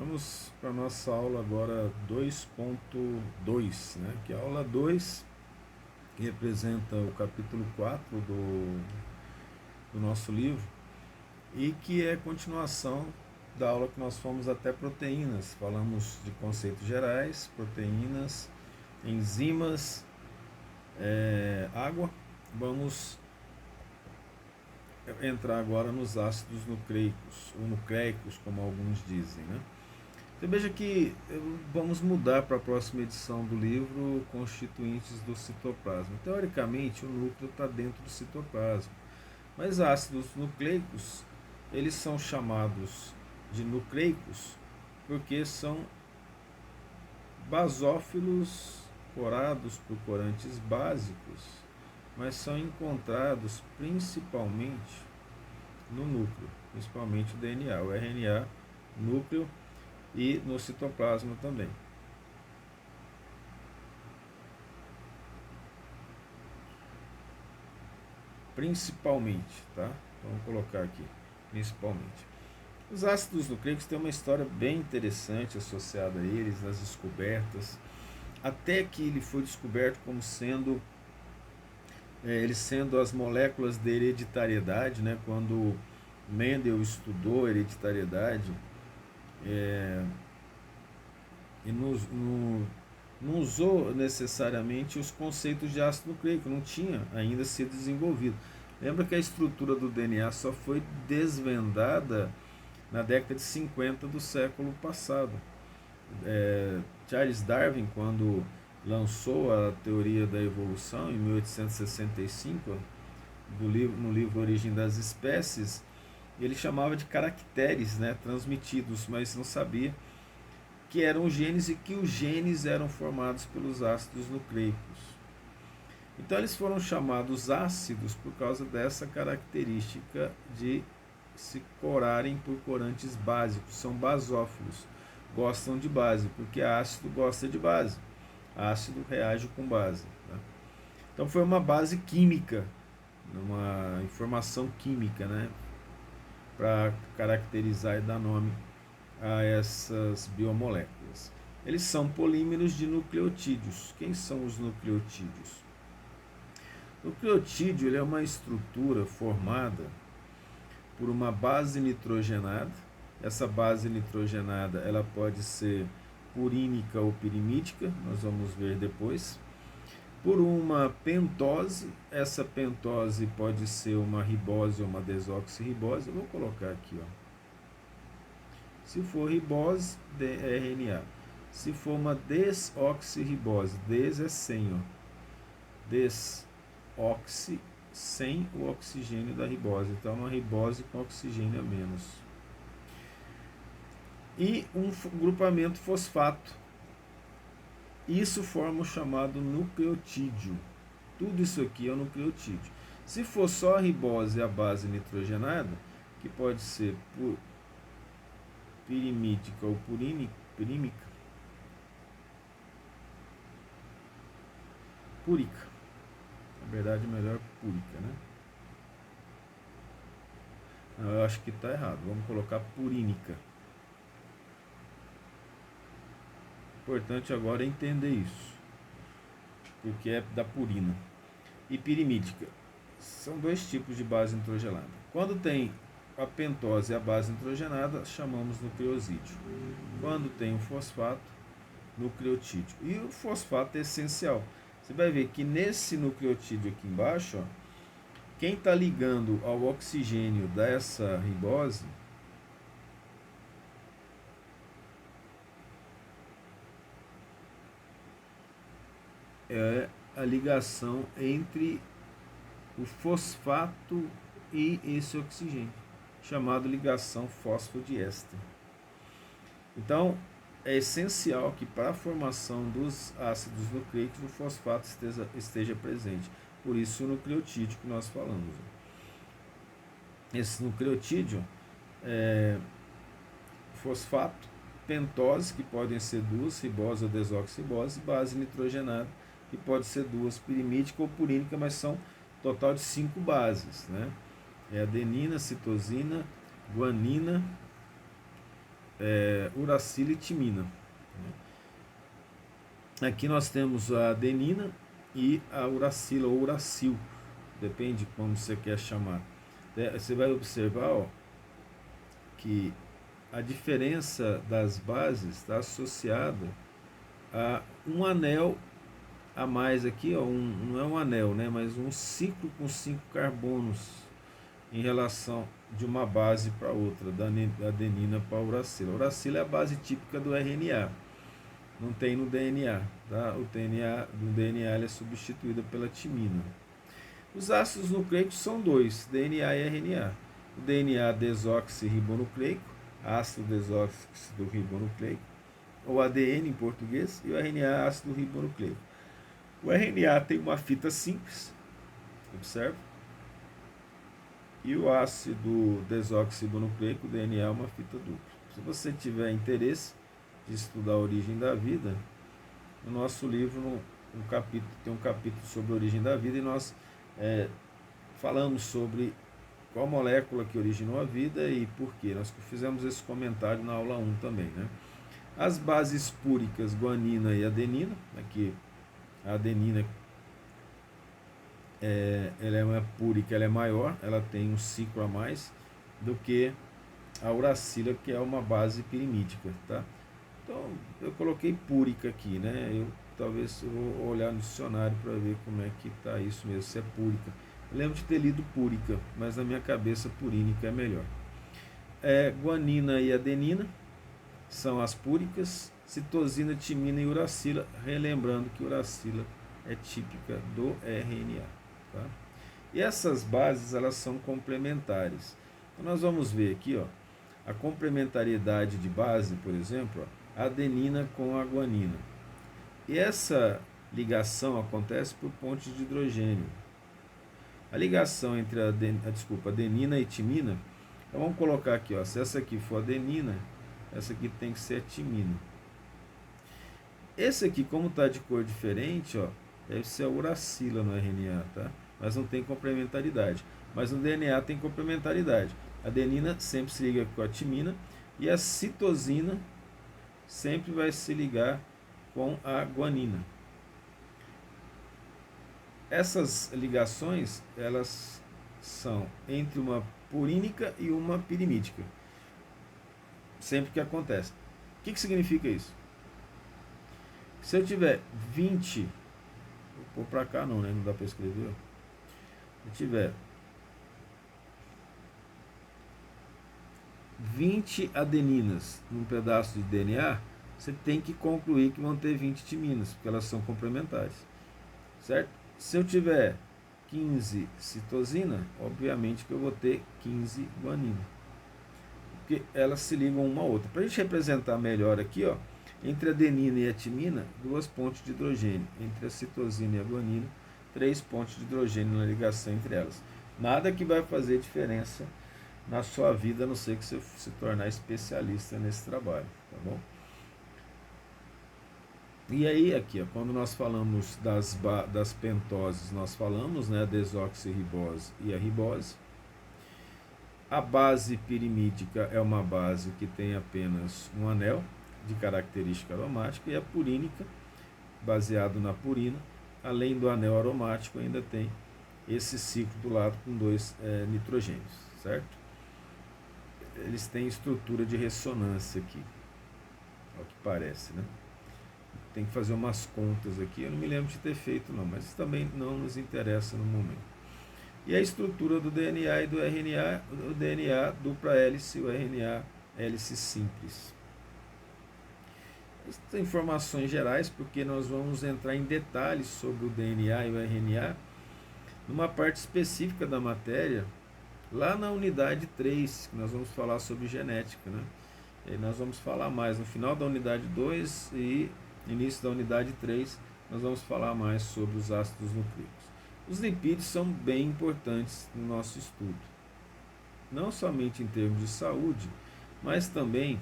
Vamos para a nossa aula agora 2.2, né? Que a aula 2 representa o capítulo 4 do nosso livro e que é continuação da aula que nós fomos até proteínas. Falamos de conceitos gerais, proteínas, enzimas, água. Vamos entrar agora nos ácidos nucleicos, ou nucleicos, como alguns dizem, né? Você veja que vamos mudar para a próxima edição do livro constituintes do citoplasma. Teoricamente, o núcleo está dentro do citoplasma, mas ácidos nucleicos, eles são chamados de nucleicos porque são basófilos corados por corantes básicos, mas são encontrados principalmente no núcleo, principalmente o DNA, o RNA, núcleo, e no citoplasma também. Principalmente, tá? Vamos colocar aqui, principalmente. Os ácidos nucleicos têm uma história bem interessante associada a eles, nas descobertas, até que ele foi descoberto como sendo, eles sendo as moléculas de hereditariedade, né? Quando Mendel estudou a hereditariedade, e não usou necessariamente os conceitos de ácido nucleico, não tinha ainda sido desenvolvido. Lembra que a estrutura do DNA só foi desvendada na década de 50 do século passado. Charles Darwin, quando lançou a teoria da evolução em 1865, no livro Origem das Espécies, ele chamava de caracteres, né, transmitidos, mas não sabia que eram genes e que os genes eram formados pelos ácidos nucleicos. Então eles foram chamados ácidos por causa dessa característica de se corarem por corantes básicos, são basófilos, gostam de base, porque ácido gosta de base, ácido reage com base, né? Então foi uma base química, uma informação química, né, para caracterizar e dar nome a essas biomoléculas. Eles são polímeros de nucleotídeos. Quem são os nucleotídeos? O nucleotídeo ele é uma estrutura formada por uma base nitrogenada. Essa base nitrogenada ela pode ser purínica ou pirimídica, nós vamos ver depois. Por uma pentose, essa pentose pode ser uma ribose ou uma desoxirribose. Eu vou colocar aqui, ó. Se for ribose, RNA. Se for uma desoxirribose, des é sem, ó. Desoxi, sem o oxigênio da ribose. Então, uma ribose com oxigênio a menos. E um grupamento fosfato. Isso forma o chamado nucleotídeo. Tudo isso aqui é o nucleotídeo. Se for só a ribose e a base nitrogenada, que pode ser pirimídica ou purímica, púrica. Na verdade, melhor púrica, né? Não, eu acho que está errado. Vamos colocar purínica. Importante agora é entender isso, porque é da purina. E pirimídica. São dois tipos de base nitrogenada. Quando tem a pentose e a base nitrogenada, chamamos nucleosídeo. Quando tem o fosfato, nucleotídeo. E o fosfato é essencial. Você vai ver que nesse nucleotídeo aqui embaixo, ó, quem está ligando ao oxigênio dessa ribose é a ligação entre o fosfato e esse oxigênio, chamado ligação fosfodiéster. Então, é essencial que para a formação dos ácidos nucleicos o fosfato esteja presente. Por isso o nucleotídeo que nós falamos. Esse nucleotídeo é fosfato, pentose, que podem ser duas, ribose ou desoxirribose, base nitrogenada, que pode ser duas, pirimídica ou purínica, mas são total de 5 bases, né? É adenina, citosina, guanina, uracila e timina. Aqui nós temos a adenina e a uracila ou uracil, depende de como você quer chamar. Você vai observar, ó, que a diferença das bases está associada a um anel a mais aqui, ó, não é um anel, né, mas um ciclo com 5 carbonos em relação de uma base para outra, da adenina para a uracila. A uracila é a base típica do RNA, não tem no DNA, tá? O DNA do DNA é substituída pela timina. Os ácidos nucleicos são dois, DNA e RNA. O DNA desoxirribonucleico, ácido desoxíribo ribonucleico, ou ADN em português, e o RNA ácido ribonucleico. O RNA tem uma fita simples, observe, e o ácido desoxirribonucleico, o DNA, é uma fita dupla. Se você tiver interesse de estudar a origem da vida, no nosso livro tem um capítulo sobre a origem da vida, e nós falamos sobre qual molécula que originou a vida e por quê. Nós fizemos esse comentário na aula 1 também, né? As bases púricas, guanina e adenina, aqui a adenina ela é uma púrica, ela é maior, ela tem um ciclo a mais do que a uracila, que é uma base pirimídica, tá? Então eu coloquei púrica aqui, né? Talvez eu vou olhar no dicionário para ver como é que está isso mesmo, se é púrica. Eu lembro de ter lido púrica, mas na minha cabeça purínica é melhor. Guanina e adenina são as púricas, citosina, timina e uracila, relembrando que uracila é típica do RNA. Tá? E essas bases, elas são complementares. Então nós vamos ver aqui, ó, a complementariedade de base, por exemplo, ó, a adenina com a guanina. E essa ligação acontece por pontes de hidrogênio. A ligação entre a adenina e timina, então vamos colocar aqui, ó, se essa aqui for adenina, essa aqui tem que ser a timina. Esse aqui, como está de cor diferente, ó, deve ser a uracila no RNA, tá? Mas não tem complementaridade. Mas no DNA tem complementaridade. A adenina sempre se liga com a timina e a citosina sempre vai se ligar com a guanina. Essas ligações, elas são entre uma purínica e uma pirimídica. Sempre que acontece. O que significa isso? Se eu tiver 20, vou pôr para cá não, né? Não dá para escrever. Se eu tiver 20 adeninas num pedaço de DNA, você tem que concluir que vão ter 20 timinas, porque elas são complementares. Certo? Se eu tiver 15 citosina, obviamente que eu vou ter 15 guanina. Porque elas se ligam uma a outra. Para a gente representar melhor aqui, ó, entre a adenina e a timina, 2 pontes de hidrogênio. Entre a citosina e a guanina, 3 pontes de hidrogênio na ligação entre elas. Nada que vai fazer diferença na sua vida, a não ser que você se tornar especialista nesse trabalho, tá bom? E aí, aqui, ó, quando nós falamos das pentoses, nós falamos, né, a desoxirribose e a ribose. A base pirimídica é uma base que tem apenas um anel de característica aromática, e a purínica, baseado na purina, além do anel aromático, ainda tem esse ciclo do lado com 2 nitrogênios, certo? Eles têm estrutura de ressonância aqui, ao que parece, né? Tem que fazer umas contas aqui, eu não me lembro de ter feito não, mas isso também não nos interessa no momento. E a estrutura do DNA e do RNA, o DNA dupla hélice, o RNA hélice simples. Essas informações gerais, porque nós vamos entrar em detalhes sobre o DNA e o RNA numa parte específica da matéria, lá na unidade 3, que nós vamos falar sobre genética, né? E aí nós vamos falar mais no final da unidade 2 e início da unidade 3, nós vamos falar mais sobre os ácidos nucleicos. Os lipídios são bem importantes no nosso estudo, não somente em termos de saúde, mas também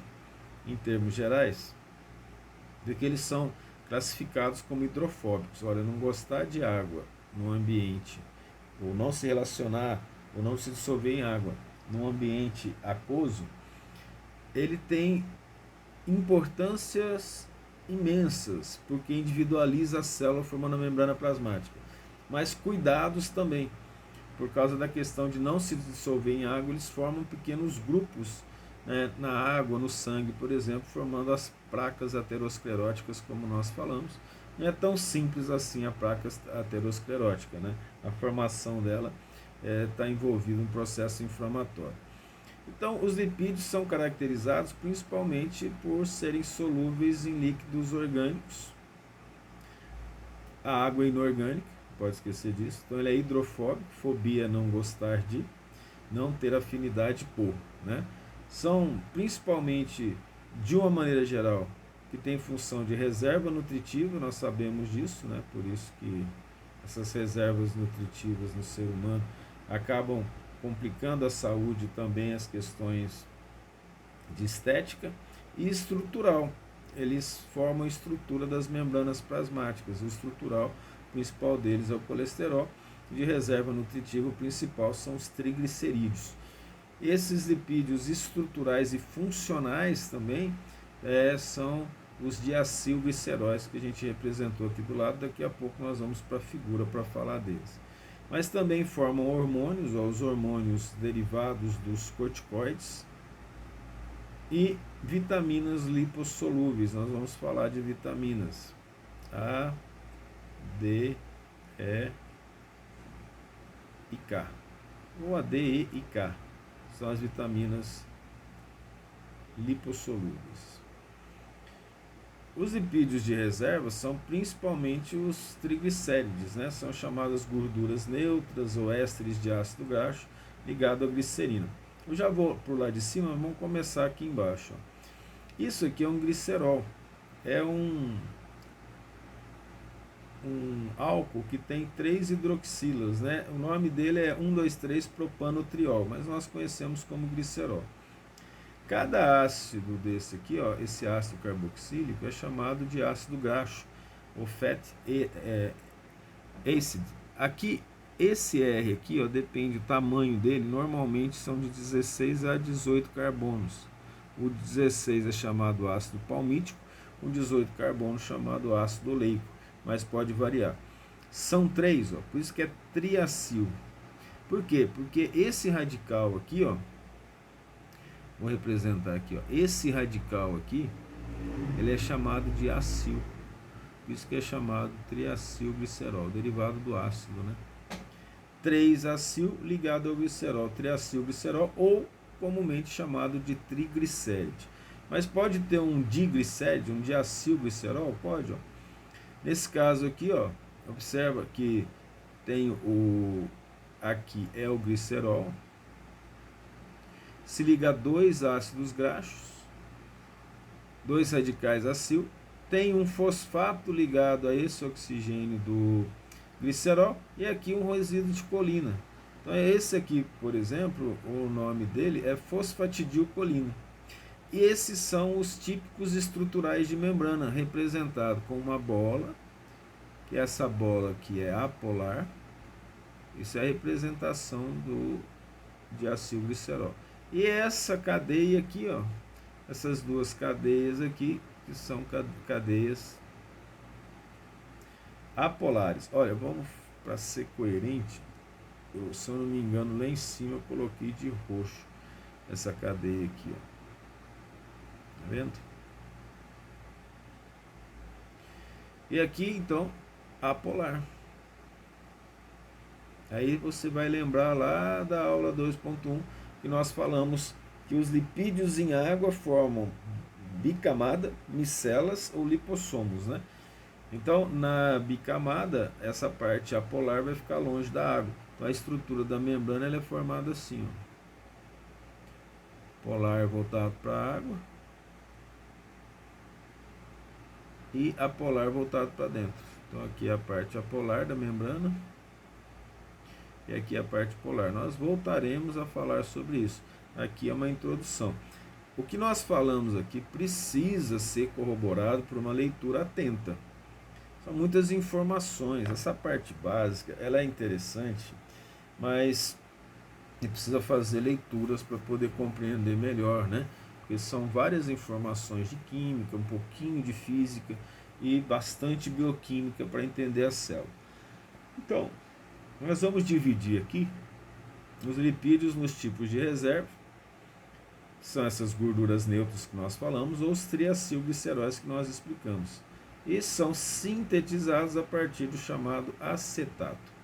em termos gerais, porque eles são classificados como hidrofóbicos. Olha, não gostar de água no ambiente, ou não se relacionar, ou não se dissolver em água num ambiente aquoso, ele tem importâncias imensas, porque individualiza a célula formando a membrana plasmática. Mas cuidados também, por causa da questão de não se dissolver em água, eles formam pequenos grupos, né, na água, no sangue, por exemplo, formando as placas ateroscleróticas, como nós falamos. Não é tão simples assim a placa aterosclerótica, né? A formação dela está envolvida em um processo inflamatório. Então, os lipídios são caracterizados principalmente por serem solúveis em líquidos orgânicos. A água é inorgânica, pode esquecer disso. Então, ele é hidrofóbico, fobia, não gostar de, não ter afinidade por, né? São principalmente, de uma maneira geral, que tem função de reserva nutritiva, nós sabemos disso, né? Por isso que essas reservas nutritivas no ser humano acabam complicando a saúde, também as questões de estética, e estrutural. Eles formam a estrutura das membranas plasmáticas. O estrutural, o principal deles é o colesterol. De reserva nutritiva, o principal são os triglicerídeos. Esses lipídios estruturais e funcionais também são os diacilgliceróis, que a gente representou aqui do lado. Daqui a pouco nós vamos para a figura para falar deles. Mas também formam hormônios, os hormônios derivados dos corticoides, e vitaminas lipossolúveis. Nós vamos falar de vitaminas A, D, E e K, ou A, D, E e K, são as vitaminas lipossolúveis. Os lipídios de reserva são principalmente os triglicérides, né? São chamadas gorduras neutras ou ésteres de ácido graxo ligado à glicerina. Eu já vou por lá de cima, vamos começar aqui embaixo. Isso aqui é um glicerol, é um álcool que tem 3 hidroxilas, né? O nome dele é 1,2,3-propanotriol, mas nós conhecemos como glicerol. Cada ácido desse aqui, ó, esse ácido carboxílico, é chamado de ácido graxo, ou fatty acid. Aqui, esse R aqui, ó, depende do tamanho dele, normalmente são de 16 a 18 carbonos. O 16 é chamado ácido palmítico, o 18 carbono chamado ácido oleico, mas pode variar. São 3, ó, por isso que é triacil. Por quê? Porque esse radical aqui, ó, vou representar aqui, ó, esse radical aqui, ele é chamado de acil. Por isso que é chamado triacilglicerol, derivado do ácido, né? 3-acil ligado ao glicerol, triacilglicerol, ou comumente chamado de triglicéride. Mas pode ter um diglicéride, um diacilglicerol? Pode, ó. Nesse caso aqui, ó, observa que tem o... aqui é o glicerol, se liga a 2 ácidos graxos, 2 radicais acil, tem um fosfato ligado a esse oxigênio do glicerol, e aqui um resíduo de colina. Então esse aqui, por exemplo, o nome dele é fosfatidilcolina. E esses são os típicos estruturais de membrana, representado com uma bola, que essa bola aqui é apolar. Isso é a representação do diacilglicerol. E essa cadeia aqui, ó, essas duas cadeias aqui, que são cadeias apolares. Olha, vamos, para ser coerente, se eu não me engano, lá em cima eu coloquei de roxo essa cadeia aqui, ó. Tá vendo? E aqui, então, apolar. Aí você vai lembrar lá da aula 2.1, que nós falamos que os lipídios em água formam bicamada, micelas ou lipossomos, né? Então, na bicamada, essa parte apolar vai ficar longe da água. Então, a estrutura da membrana ela é formada assim, ó. Polar voltado para a água e apolar voltado para dentro. Então, aqui é a parte apolar da membrana e aqui é a parte polar. Nós voltaremos a falar sobre isso. Aqui é uma introdução. O que nós falamos aqui precisa ser corroborado por uma leitura atenta. São muitas informações. Essa parte básica ela é interessante, mas precisa fazer leituras para poder compreender melhor, né? porque são várias informações de química, um pouquinho de física e bastante bioquímica para entender a célula. Então, nós vamos dividir aqui os lipídios nos tipos de reserva, que são essas gorduras neutras que nós falamos, ou os triacilgliceróis que nós explicamos. E são sintetizados a partir do chamado acetato.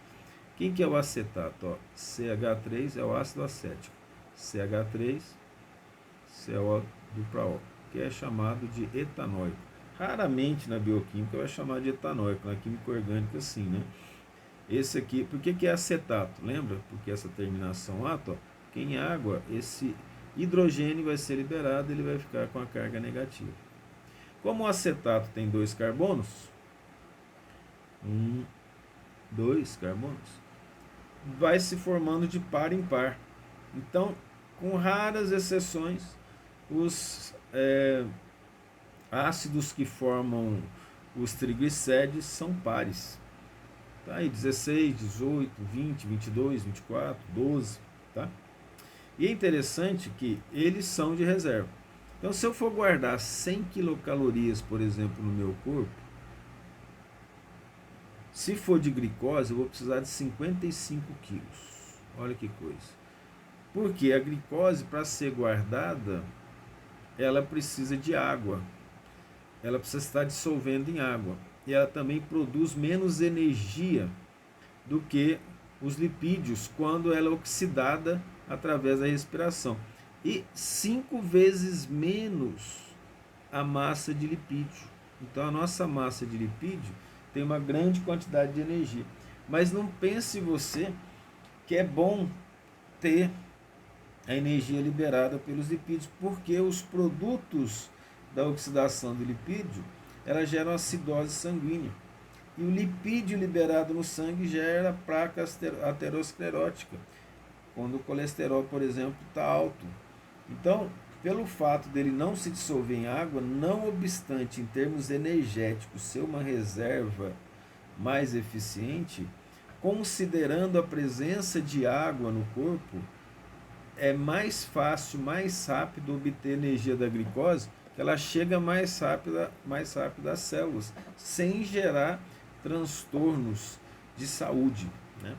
Quem que é o acetato? CH3 é o ácido acético. CH3, CO dupla O, que é chamado de etanóico. Raramente na bioquímica vai chamar de etanóico, na química orgânica sim, né? Esse aqui, por que é acetato? Lembra? Porque essa terminação ato, porque em água esse hidrogênio vai ser liberado, ele vai ficar com a carga negativa. Como o acetato tem 2 carbonos, 2 carbonos, vai se formando de par em par. Então, com raras exceções, os ácidos que formam os triglicérides são pares. Tá aí 16, 18, 20, 22, 24, 12, tá? E é interessante que eles são de reserva. Então, se eu for guardar 100 quilocalorias, por exemplo, no meu corpo, se for de glicose, eu vou precisar de 55 quilos. Olha que coisa. Porque a glicose, para ser guardada, ela precisa de água. Ela precisa estar dissolvendo em água. E ela também produz menos energia do que os lipídios quando ela é oxidada através da respiração. E 5 vezes menos a massa de lipídio. Então a nossa massa de lipídio tem uma grande quantidade de energia. Mas não pense você que é bom ter a energia liberada pelos lipídios, porque os produtos da oxidação do lipídio, ela gera acidose sanguínea. E o lipídio liberado no sangue gera placa aterosclerótica, quando o colesterol, por exemplo, está alto. Então, pelo fato dele não se dissolver em água, não obstante, em termos energéticos, ser uma reserva mais eficiente, considerando a presença de água no corpo, é mais fácil, mais rápido obter energia da glicose, que ela chega mais rápido às células, sem gerar transtornos de saúde, né?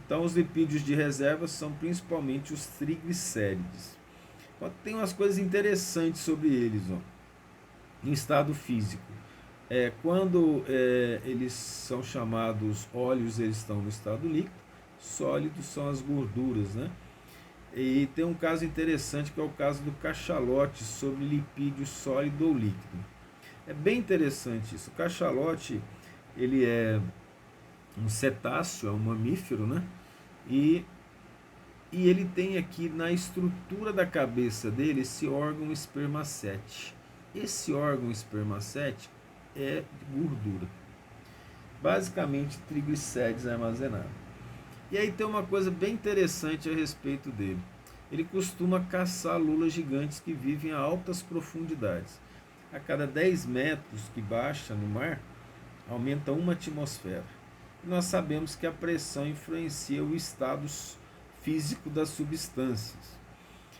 Então, os lipídios de reserva são principalmente os triglicérides. Tem umas coisas interessantes sobre eles, ó, em estado físico. Quando eles são chamados óleos, eles estão no estado líquido, sólidos são as gorduras, né? E tem um caso interessante que é o caso do cachalote sobre lipídio sólido ou líquido. É bem interessante isso. O cachalote, ele é um cetáceo, é um mamífero, né? E ele tem aqui na estrutura da cabeça dele esse órgão espermacete. Esse órgão espermacete é gordura. Basicamente triglicérides armazenados. E aí tem uma coisa bem interessante a respeito dele. Ele costuma caçar lulas gigantes que vivem a altas profundidades. A cada 10 metros que baixa no mar, aumenta 1 atmosfera. E nós sabemos que a pressão influencia o estado físico das substâncias.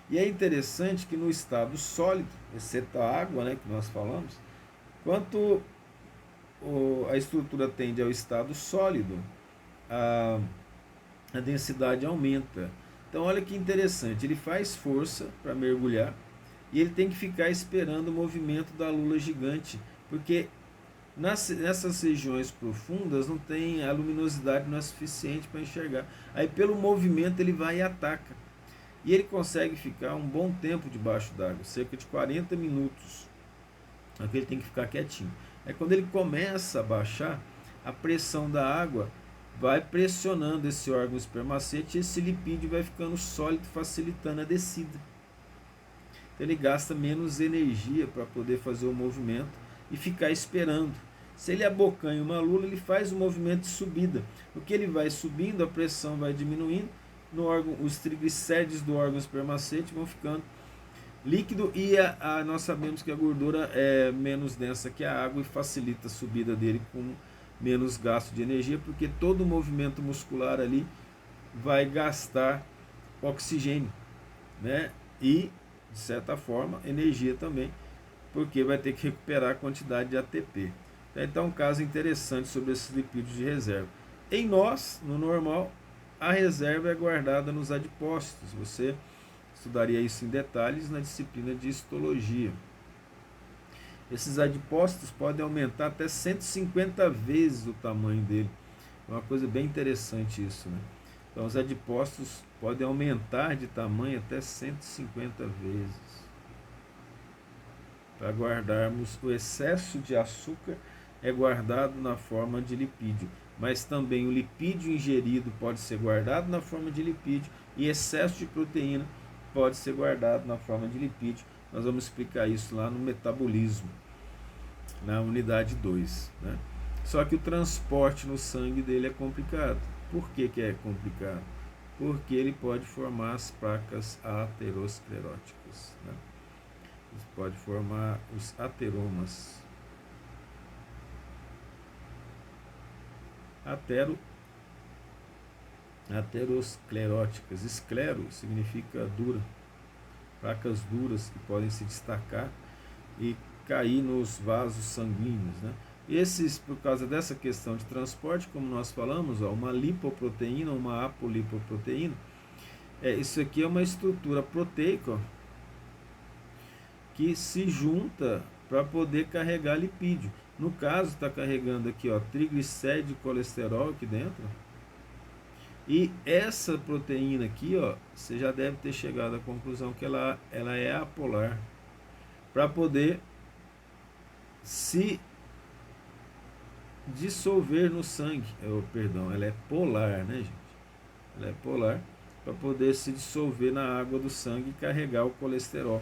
E é interessante que no estado sólido, exceto a água, né, que nós falamos, quanto a estrutura tende ao estado sólido, a densidade aumenta. Então olha que interessante, ele faz força para mergulhar e ele tem que ficar esperando o movimento da lula gigante, porque nessas regiões profundas não tem, a luminosidade não é suficiente para enxergar. Aí pelo movimento ele vai e ataca. E ele consegue ficar um bom tempo debaixo d'água, cerca de 40 minutos. Aqui ele tem que ficar quietinho. Aí quando ele começa a baixar, a pressão da água vai pressionando esse órgão espermacete e esse lipídio vai ficando sólido, facilitando a descida. Então ele gasta menos energia para poder fazer o movimento e ficar esperando. Se ele abocanha uma lula, ele faz o movimento de subida. O que ele vai subindo, a pressão vai diminuindo, no órgão, os triglicérides do órgão espermacete vão ficando líquido e nós sabemos que a gordura é menos densa que a água e facilita a subida dele com menos gasto de energia, porque todo o movimento muscular ali vai gastar oxigênio, né? E de certa forma, energia também, porque vai ter que recuperar a quantidade de ATP. Então, um caso interessante sobre esses lipídios de reserva. Em nós, no normal, a reserva é guardada nos adipócitos. Você estudaria isso em detalhes na disciplina de histologia. Esses adipócitos podem aumentar até 150 vezes o tamanho dele. É uma coisa bem interessante isso, né? Então, os adipócitos podem aumentar de tamanho até 150 vezes. Para guardarmos o excesso de açúcar é guardado na forma de lipídio, mas também o lipídio ingerido pode ser guardado na forma de lipídio e excesso de proteína pode ser guardado na forma de lipídio. Nós vamos explicar isso lá no metabolismo, na unidade 2, né? Só que o transporte no sangue dele é complicado. Por que é complicado? Porque ele pode formar as placas ateroscleróticas, né? Ele pode formar os ateromas. Ateroscleróticas. Esclero significa dura. Placas duras que podem se destacar e cair nos vasos sanguíneos, né? Esses, por causa dessa questão de transporte, como nós falamos, ó, uma lipoproteína, uma apolipoproteína, isso aqui é uma estrutura proteica, ó, que se junta para poder carregar lipídio. No caso, está carregando aqui, ó, triglicérido e colesterol aqui dentro. E essa proteína aqui, ó, você já deve ter chegado à conclusão que ela é apolar. Para poder se dissolver no sangue. Perdão, ela é polar, né, gente? Ela é polar para poder se dissolver na água do sangue e carregar o colesterol.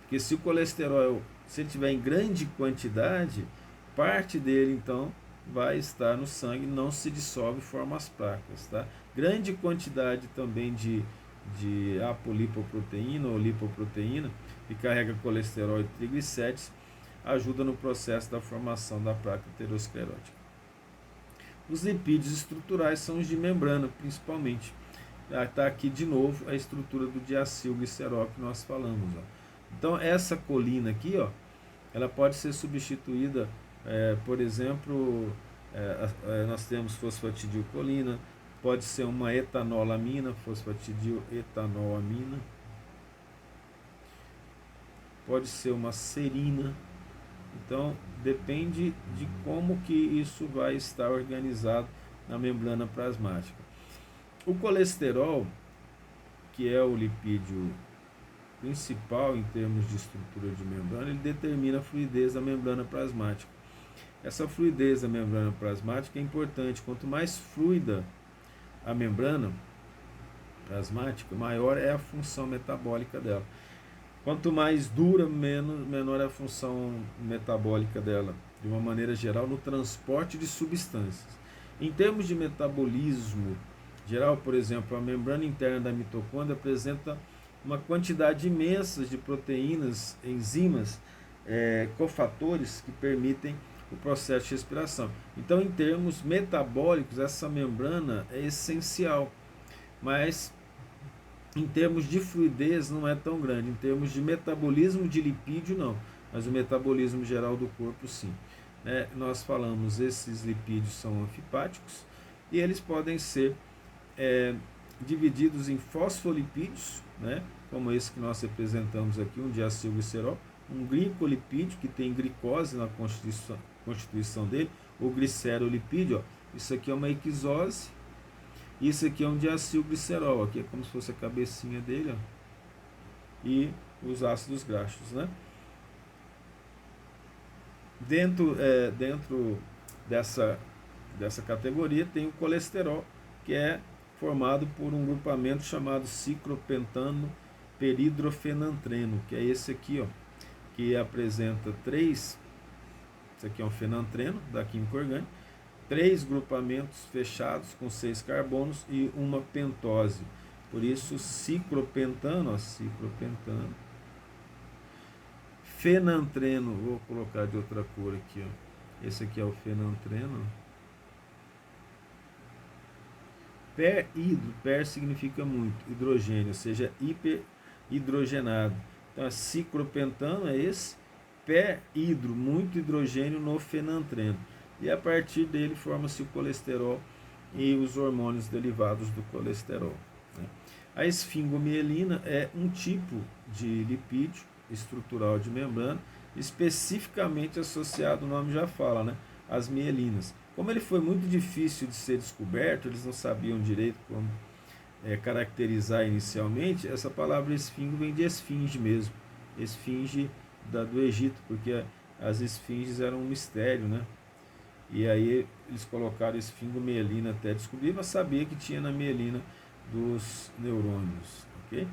Porque se o colesterol, se ele tiver em grande quantidade, parte dele então vai estar no sangue, não se dissolve e forma as placas, tá? Grande quantidade também de apolipoproteína ou lipoproteína, que carrega colesterol e triglicéridos, ajuda no processo da formação da placa aterosclerótica. Os lipídios estruturais são os de membrana, principalmente. Está aqui de novo a estrutura do diacilglicerol que nós falamos, ó. Então, essa colina aqui, ó, ela pode ser substituída, por exemplo, nós temos fosfatidilcolina, pode ser uma etanolamina, fosfatidil-etanolamina, pode ser uma serina. Então, depende de como que isso vai estar organizado na membrana plasmática. O colesterol, que é o lipídio principal em termos de estrutura de membrana, ele determina a fluidez da membrana plasmática. Essa fluidez da membrana plasmática é importante. Quanto mais fluida a membrana plasmática, maior é a função metabólica dela. Quanto mais dura, menor é a função metabólica dela, de uma maneira geral, no transporte de substâncias. Em termos de metabolismo geral, por exemplo, a membrana interna da mitocôndria apresenta uma quantidade imensa de proteínas, enzimas, cofatores que permitem o processo de respiração. Então, em termos metabólicos, essa membrana é essencial, mas em termos de fluidez não é tão grande. Em termos de metabolismo de lipídio, não, mas o metabolismo geral do corpo, sim. Nós falamos, esses lipídios são anfipáticos e eles podem ser divididos em fosfolipídios, né, como esse que nós representamos aqui, um diacilglicerol, um glicolipídio, que tem glicose na constituição dele, o glicerolipídio, ó, isso aqui é uma equisose, isso aqui é um diacilglicerol, aqui é como se fosse a cabecinha dele, ó, e os ácidos graxos, né? Dentro dessa categoria tem o colesterol, que é formado por um grupamento chamado ciclopentano peridrofenantreno, que é esse aqui, ó, que apresenta isso aqui é um fenantreno da química orgânica, 3 grupamentos fechados com 6 carbonos e uma pentose. Por isso, ciclopentano, ó, ciclopentano, fenantreno, vou colocar de outra cor aqui, ó. Esse aqui é o fenantreno. Per significa muito, hidrogênio, ou seja, hiperhidrogenado. Então, é ciclopentano, é esse, pé-hidro, muito hidrogênio no fenantreno. E a partir dele forma-se o colesterol e os hormônios derivados do colesterol, né? A esfingomielina é um tipo de lipídio estrutural de membrana, especificamente associado, o nome já fala, né, às mielinas. Como ele foi muito difícil de ser descoberto, eles não sabiam direito como caracterizar inicialmente, essa palavra esfingo vem de esfinge mesmo, esfinge do Egito, porque as esfinges eram um mistério, né? E aí eles colocaram esfingomielina até descobrir, mas sabia que tinha na mielina dos neurônios, ok?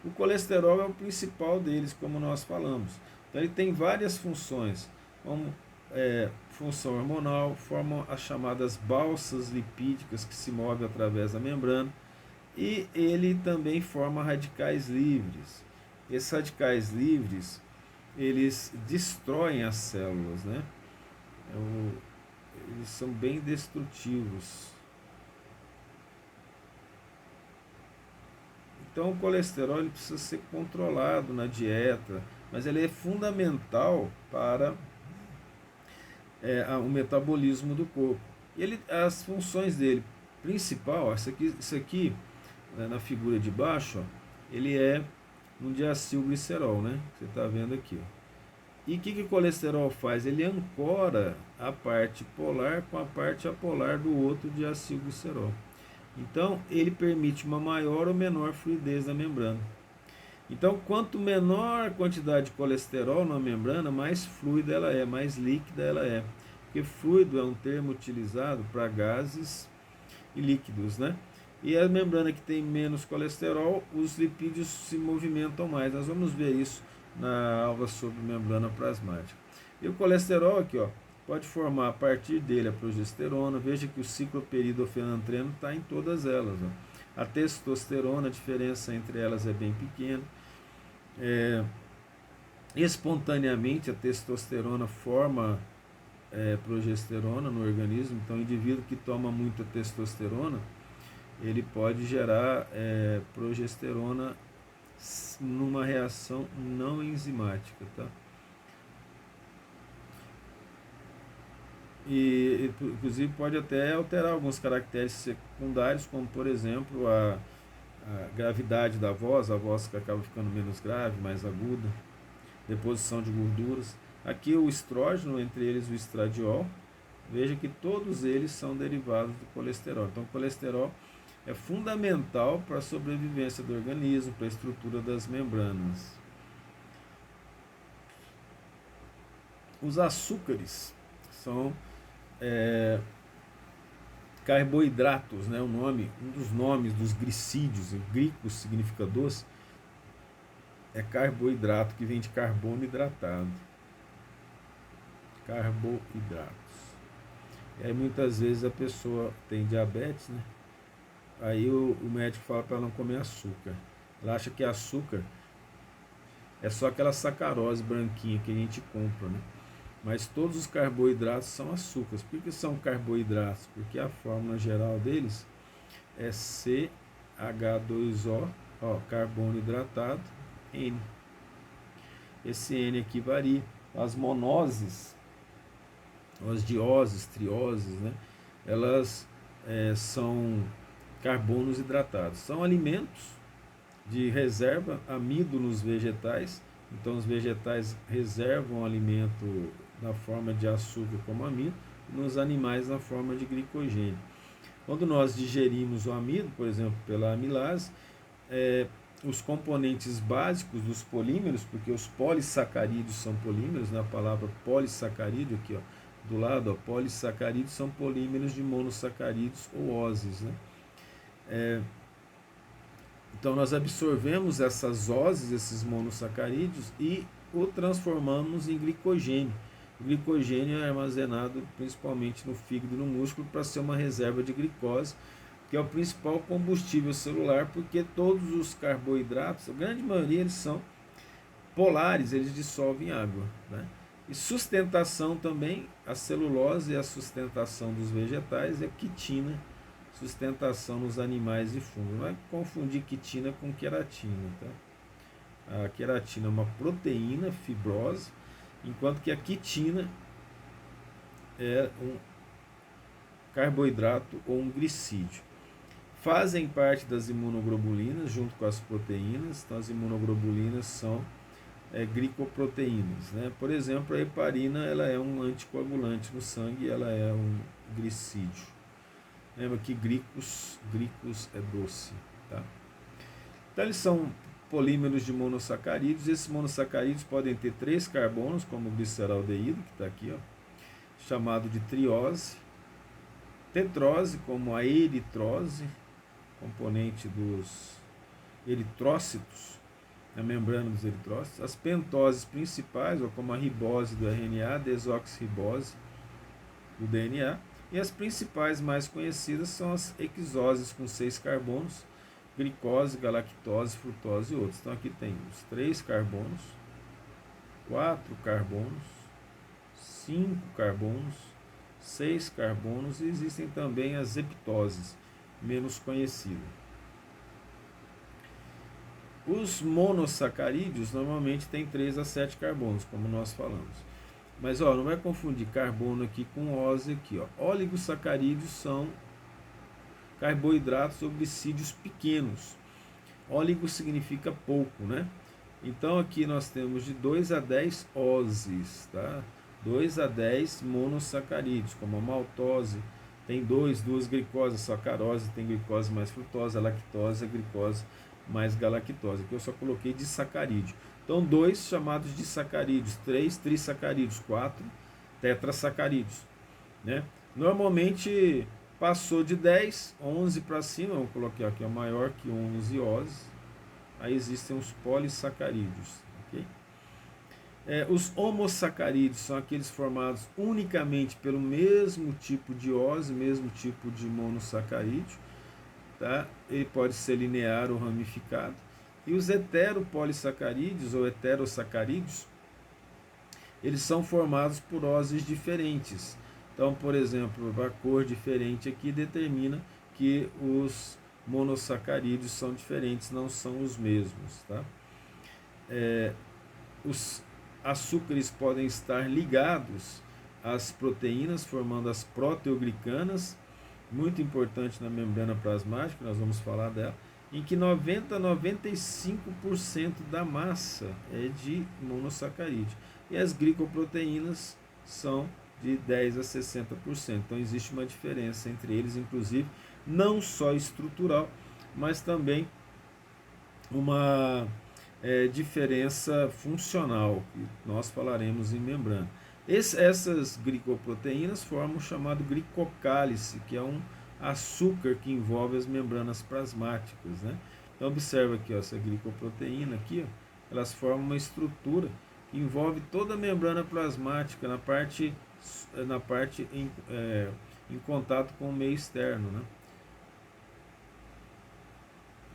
O colesterol é o principal deles, como nós falamos. Então ele tem várias funções, como função hormonal, formam as chamadas balsas lipídicas que se movem através da membrana, e ele também forma radicais livres. Esses radicais livres, eles destroem as células, né? Eles são bem destrutivos. Então o colesterol ele precisa ser controlado na dieta, mas ele é fundamental para o metabolismo do corpo. E as funções dele principal, isso aqui na figura de baixo, ó, ele é um diacilglicerol, né? Você está vendo aqui, ó. E o que o colesterol faz? Ele ancora a parte polar com a parte apolar do outro diacilglicerol. Então, ele permite uma maior ou menor fluidez da membrana. Então, quanto menor a quantidade de colesterol na membrana, mais fluida ela é, mais líquida ela é. Porque fluido é um termo utilizado para gases e líquidos, né? E a membrana que tem menos colesterol, os lipídios se movimentam mais. Nós vamos ver isso na aula sobre membrana plasmática. E o colesterol aqui, ó, pode formar a partir dele a progesterona. Veja que o cicloperidofenantreno está em todas elas, ó. A testosterona, a diferença entre elas é bem pequena. Espontaneamente a testosterona forma progesterona no organismo. Então o indivíduo que toma muita testosterona, ele pode gerar progesterona numa reação não enzimática, tá? E inclusive pode até alterar alguns caracteres secundários, como por exemplo a gravidade da voz, a voz que acaba ficando menos grave, mais aguda, deposição de gorduras. Aqui o estrógeno, entre eles o estradiol. Veja que todos eles são derivados do colesterol. Então o colesterol é fundamental para a sobrevivência do organismo, para a estrutura das membranas. Os açúcares são carboidratos, né? Um dos nomes dos glicídios, glicos significa doce, é carboidrato, que vem de carbono hidratado. Carboidratos. E aí muitas vezes a pessoa tem diabetes, né? Aí o médico fala para ela não comer açúcar. Ela acha que açúcar é só aquela sacarose branquinha que a gente compra, né? Mas todos os carboidratos são açúcares. Por que são carboidratos? Porque a fórmula geral deles é CH2O, ó, carbono hidratado, N. Esse N aqui varia. As monoses, as dioses, trioses, né? Elas são carbonos hidratados. São alimentos de reserva, amido nos vegetais. Então os vegetais reservam alimento na forma de açúcar como amido, nos animais na forma de glicogênio. Quando nós digerimos o amido, por exemplo, pela amilase, os componentes básicos dos polímeros, porque os polissacarídeos são polímeros, na palavra polissacarídeo aqui, ó, do lado, ó, polissacarídeos são polímeros de monossacarídeos ou oses, né? Então nós absorvemos essas oses, esses monossacarídeos, e o transformamos em glicogênio. O glicogênio é armazenado principalmente no fígado e no músculo para ser uma reserva de glicose, que é o principal combustível celular, porque todos os carboidratos, a grande maioria, eles são polares, eles dissolvem água, né? E sustentação também, a celulose e a sustentação dos vegetais é quitina, sustentação nos animais e fungos. Não é confundir quitina com queratina, tá? A queratina é uma proteína fibrosa, enquanto que a quitina é um carboidrato ou um glicídio. Fazem parte das imunoglobulinas junto com as proteínas. Então as imunoglobulinas são glicoproteínas, né? Por exemplo, a heparina, ela é um anticoagulante no sangue, ela é um glicídio. Lembra que glicos é doce, tá? Então eles são polímeros de monossacarídeos. Esses monossacarídeos podem ter 3 carbonos, como o gliceraldeído, que está aqui, ó, chamado de triose, tetrose, como a eritrose, componente dos eritrócitos, na membrana dos eritrócitos, as pentoses principais, ou como a ribose do RNA, desoxirribose do DNA, e as principais mais conhecidas são as hexoses com 6 carbonos, glicose, galactose, frutose e outros. Então aqui tem os 3 carbonos, 4 carbonos, 5 carbonos, 6 carbonos, e existem também as heptoses, menos conhecidas. Os monossacarídeos normalmente têm 3 a 7 carbonos, como nós falamos. Mas não vai confundir carbono aqui com ose aqui. Oligosacarídeos são carboidratos ou glicídios pequenos. Óligo significa pouco, né? Então aqui nós temos de 2 a 10 oses, tá? 2 a 10 monossacarídeos, como a maltose, tem 2 glicoses, a sacarose tem glicose mais frutose, a lactose, a glicose mais galactose. Aqui eu só coloquei de sacarídeo. Então 2 chamados de sacarídeos, 3 trissacarídeos, 4 tetrasacarídeos, né? Normalmente passou de 10, 11 para cima, vamos colocar aqui, é maior que 11 oses, aí existem os polissacarídeos, ok? Os homosacarídeos são aqueles formados unicamente pelo mesmo tipo de ose, mesmo tipo de monossacarídeo, tá? Ele pode ser linear ou ramificado. E os heteropolissacarídeos ou heterossacarídeos, eles são formados por oses diferentes. Então, por exemplo, a cor diferente aqui determina que os monossacarídeos são diferentes, não são os mesmos, tá? Os açúcares podem estar ligados às proteínas, formando as proteoglicanas, muito importante na membrana plasmática, nós vamos falar dela, em que 90 a 95% da massa é de monossacarídeo. E as glicoproteínas são de 10 a 60%. Então existe uma diferença entre eles, inclusive, não só estrutural, mas também uma diferença funcional, que nós falaremos em membrana. Essas glicoproteínas formam o chamado glicocálice, que é um açúcar que envolve as membranas plasmáticas, né? Então observa aqui, essa glicoproteína aqui, elas formam uma estrutura que envolve toda a membrana plasmática na parte em contato com o meio externo, né?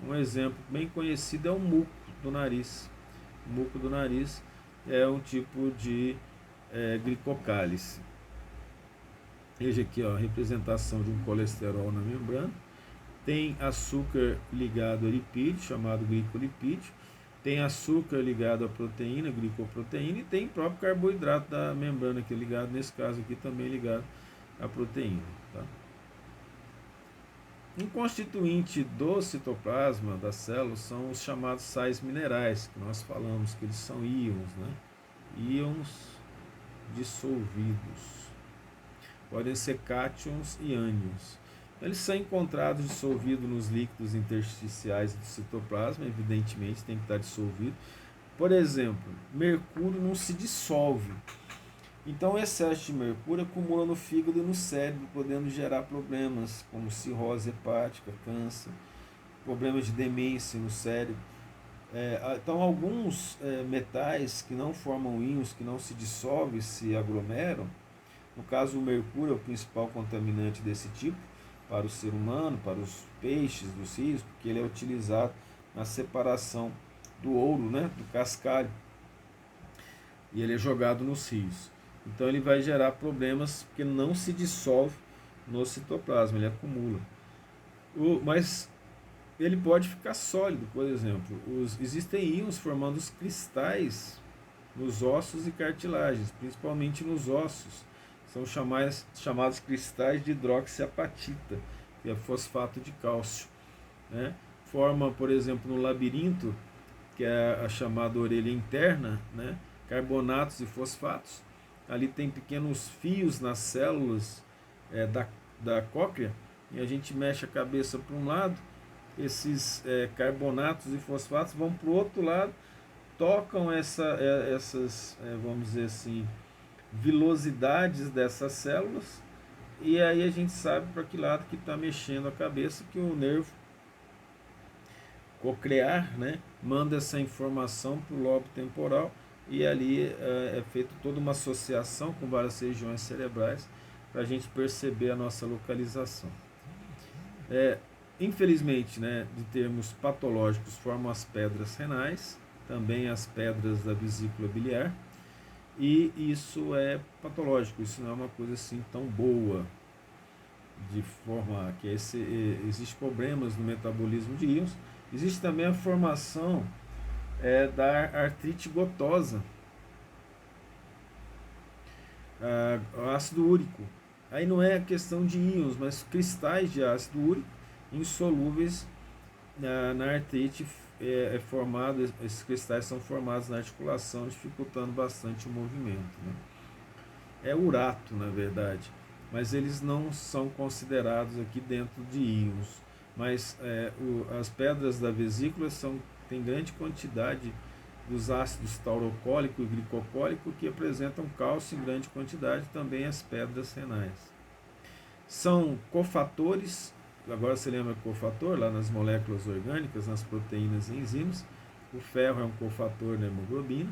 Um exemplo bem conhecido é o muco do nariz. O muco do nariz é um tipo de glicocálice. Veja aqui, a representação de um colesterol na membrana. Tem açúcar ligado a lipídio, chamado glicolipídio. Tem açúcar ligado à proteína, glicoproteína. E tem o próprio carboidrato da membrana que é ligado, nesse caso aqui também ligado à proteína, tá? Um constituinte do citoplasma da célula são os chamados sais minerais, que nós falamos que eles são íons, né? Íons dissolvidos. Podem ser cátions e ânions. Eles são encontrados dissolvidos nos líquidos intersticiais do citoplasma, evidentemente tem que estar dissolvido. Por exemplo, mercúrio não se dissolve. Então o excesso de mercúrio acumula no fígado e no cérebro, podendo gerar problemas como cirrose hepática, câncer, problemas de demência no cérebro. Então alguns metais que não formam íons, que não se dissolvem, se aglomeram. No caso, o mercúrio é o principal contaminante desse tipo para o ser humano, para os peixes dos rios, porque ele é utilizado na separação do ouro, né, do cascalho, e ele é jogado nos rios. Então ele vai gerar problemas porque não se dissolve no citoplasma, ele acumula. Mas ele pode ficar sólido, por exemplo. Existem íons formando os cristais nos ossos e cartilagens, principalmente nos ossos. São chamados cristais de hidroxiapatita, que é fosfato de cálcio, né? Forma, por exemplo, no labirinto, que é a chamada orelha interna, né? Carbonatos e fosfatos. Ali tem pequenos fios nas células da cóclea, e a gente mexe a cabeça para um lado, esses carbonatos e fosfatos vão para o outro lado, tocam essas, vamos dizer assim, vilosidades dessas células, e aí a gente sabe para que lado que está mexendo a cabeça, que o nervo coclear, né, manda essa informação para o lobo temporal, e ali é feita toda uma associação com várias regiões cerebrais para a gente perceber a nossa localização. Infelizmente, né, de termos patológicos, formam as pedras renais, também as pedras da vesícula biliar, e isso é patológico, isso não é uma coisa assim tão boa, de forma que existe problemas no metabolismo de íons. Existe também a formação da artrite gotosa, ácido úrico. Aí não é questão de íons, mas cristais de ácido úrico insolúveis na artrite esses cristais são formados na articulação, dificultando bastante o movimento, né? É urato, na verdade, mas eles não são considerados aqui dentro de íons. Mas as pedras da vesícula têm grande quantidade dos ácidos taurocólico e glicocólico, que apresentam cálcio em grande quantidade, também as pedras renais. São cofatores. Agora você lembra cofator lá nas moléculas orgânicas, nas proteínas e enzimas. O ferro é um cofator na hemoglobina.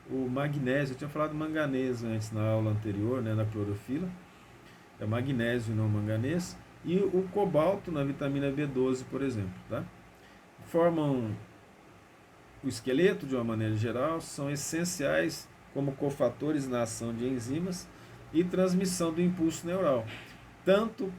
O magnésio, eu tinha falado manganês antes na aula anterior, né, na clorofila. É magnésio e não manganês. E o cobalto na vitamina B12, por exemplo. Tá? Formam o esqueleto de uma maneira geral, são essenciais como cofatores na ação de enzimas e transmissão do impulso neural. Tanto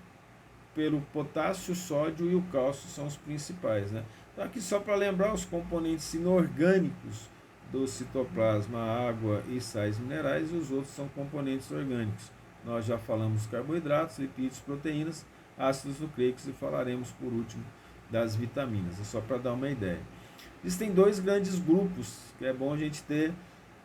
pelo potássio, o sódio e o cálcio são os principais, né? Então aqui só para lembrar os componentes inorgânicos do citoplasma, água e sais minerais, e os outros são componentes orgânicos. Nós já falamos carboidratos, lipídios, proteínas, ácidos nucleicos, e falaremos por último das vitaminas, é só para dar uma ideia. Existem dois grandes grupos, que é bom a gente ter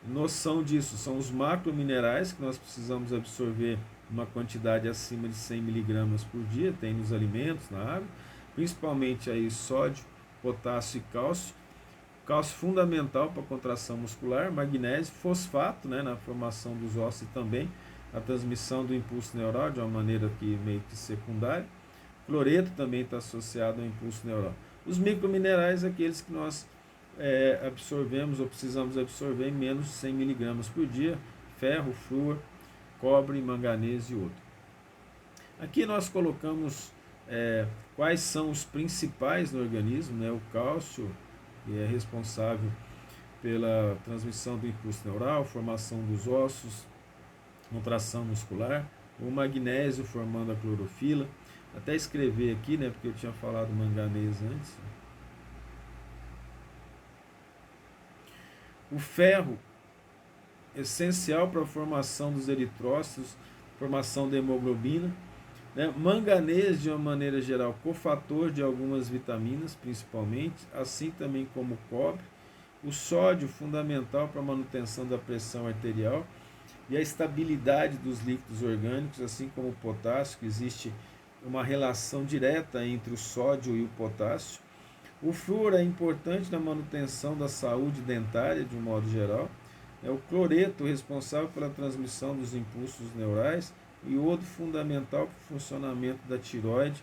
noção disso. São os macrominerais, que nós precisamos absorver uma quantidade acima de 100 mg por dia, tem nos alimentos, na água, principalmente aí sódio, potássio e cálcio. Cálcio fundamental para a contração muscular, magnésio, fosfato, né, na formação dos ossos e também a transmissão do impulso neural de uma maneira que meio que secundária. Cloreto também está associado ao impulso neural. Os microminerais, aqueles que nós absorvemos ou precisamos absorver em menos de 100 mg por dia, ferro, flúor, cobre, manganês e outro. Aqui nós colocamos quais são os principais no organismo, né? O cálcio, que é responsável pela transmissão do impulso neural, formação dos ossos, contração muscular, o magnésio formando a clorofila. Até escrever aqui, né, porque eu tinha falado manganês antes. O ferro, essencial para a formação dos eritrócitos, formação da hemoglobina, né? Manganês, de uma maneira geral, cofator de algumas vitaminas, principalmente, assim também como o cobre. O sódio, fundamental para a manutenção da pressão arterial e a estabilidade dos líquidos orgânicos, assim como o potássio, que existe uma relação direta entre o sódio e o potássio. O flúor é importante na manutenção da saúde dentária, de um modo geral. É o cloreto, responsável pela transmissão dos impulsos neurais, e iodo, fundamental para o funcionamento da tireoide.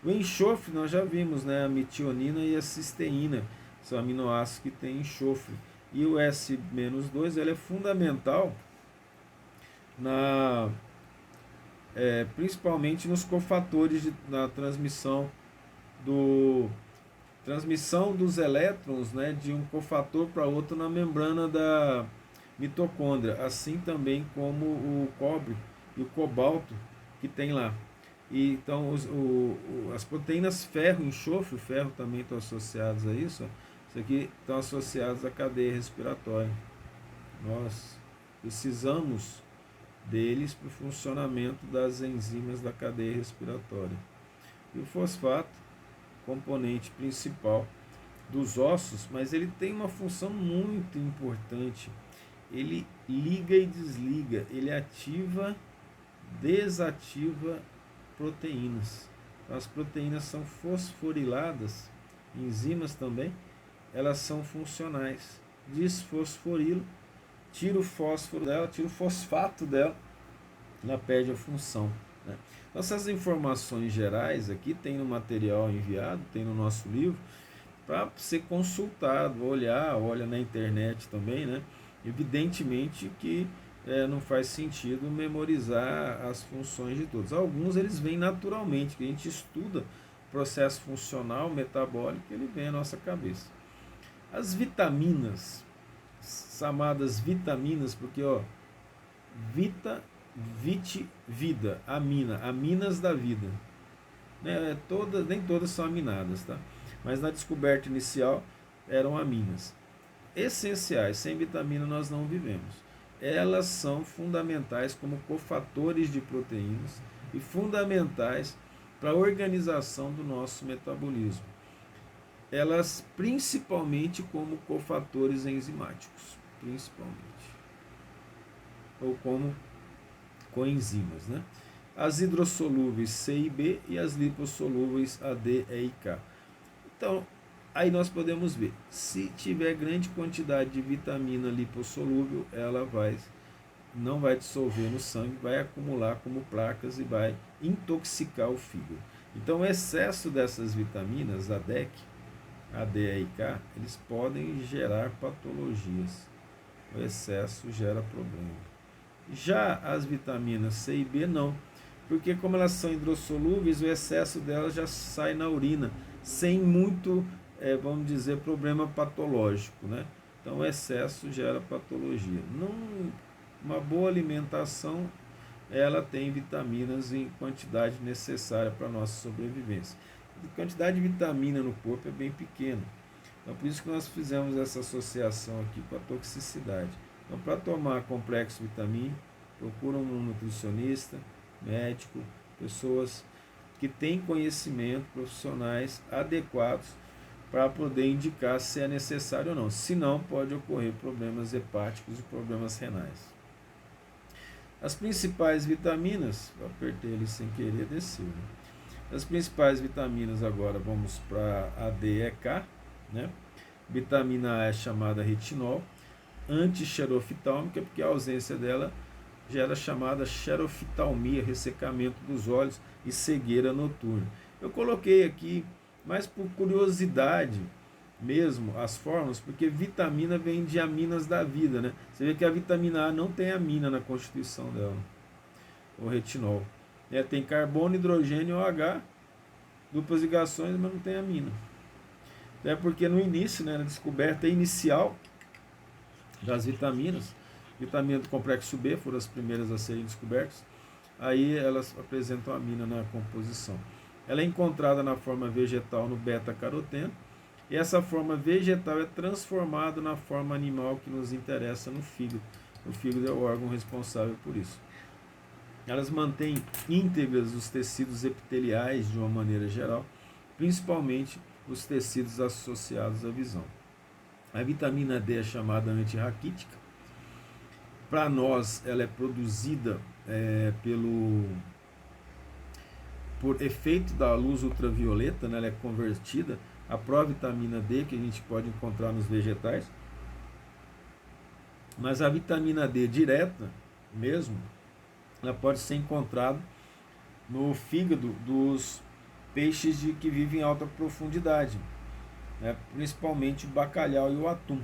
O enxofre, nós já vimos, né? A metionina e a cisteína são aminoácidos que têm enxofre. E o S-2 ele é fundamental principalmente nos cofatores na transmissão dos elétrons, né, de um cofator para outro na membrana da mitocôndria, assim também como o cobre e o cobalto que tem lá. E, então, as proteínas ferro e enxofre, o ferro também estão associados a isso. Ó. Isso aqui estão associados à cadeia respiratória. Nós precisamos deles para o funcionamento das enzimas da cadeia respiratória. E o fosfato, componente principal dos ossos, mas ele tem uma função muito importante. Ele liga e desliga, ele ativa, desativa proteínas. Então, as proteínas são fosforiladas, enzimas também, elas são funcionais. Desfosforilo, tira o fósforo dela, tira o fosfato dela, ela perde a função. Né? Então, essas informações gerais aqui tem no material enviado, tem no nosso livro, para ser consultado, olha na internet também, né? Evidentemente que não faz sentido memorizar as funções de todos. Alguns eles vêm naturalmente, que a gente estuda o processo funcional, metabólico, ele vem à nossa cabeça. As vitaminas, chamadas vitaminas, porque vita, vida, amina, aminas da vida. Né? Nem todas são aminadas, tá? Mas na descoberta inicial eram aminas. Essenciais, sem vitamina nós não vivemos. Elas são fundamentais como cofatores de proteínas e fundamentais para a organização do nosso metabolismo. Elas principalmente como cofatores enzimáticos, principalmente. Ou como coenzimas, né? As hidrossolúveis C e B e as lipossolúveis A, D, E e K. Então, aí nós podemos ver, se tiver grande quantidade de vitamina lipossolúvel, ela não vai dissolver no sangue, vai acumular como placas e vai intoxicar o fígado. Então, o excesso dessas vitaminas, a DEC, A, D, E e K, eles podem gerar patologias. O excesso gera problema. Já as vitaminas C e B não, porque como elas são hidrossolúveis, o excesso delas já sai na urina, sem muito, vamos dizer, problema patológico, né? Então o excesso gera patologia. Uma boa alimentação, ela tem vitaminas em quantidade necessária para a nossa sobrevivência. A quantidade de vitamina no corpo é bem pequena. Então por isso que nós fizemos essa associação aqui com a toxicidade. Então para tomar complexo vitamínico, procura um nutricionista, médico, pessoas que têm conhecimento, profissionais adequados para poder indicar se é necessário ou não. Se não, pode ocorrer problemas hepáticos e problemas renais. As principais vitaminas, eu apertei ele sem querer, desceu. Né? As principais vitaminas agora, vamos para a D e K, né? Vitamina A é chamada retinol, antixerofitálmica, porque a ausência dela gera chamada xeroftalmia, ressecamento dos olhos e cegueira noturna. Eu coloquei aqui, mais por curiosidade mesmo, as formas, porque vitamina vem de aminas da vida, né? Você vê que a vitamina A não tem amina na constituição dela, o retinol. Tem carbono, hidrogênio, OH, duplas ligações, mas não tem amina. É porque no início, né, na descoberta inicial das vitaminas, vitamina do complexo B foram as primeiras a serem descobertas, aí elas apresentam amina na composição. Ela é encontrada na forma vegetal no beta-caroteno, e essa forma vegetal é transformada na forma animal que nos interessa no fígado. O fígado é o órgão responsável por isso. Elas mantêm íntegras os tecidos epiteliais de uma maneira geral, principalmente os tecidos associados à visão. A vitamina D é chamada antirraquítica. Para nós, ela é produzida por efeito da luz ultravioleta, né? Ela é convertida a provitamina D, que a gente pode encontrar nos vegetais. Mas a vitamina D direta mesmo, ela pode ser encontrada no fígado dos peixes que vivem em alta profundidade, né? Principalmente o bacalhau e o atum.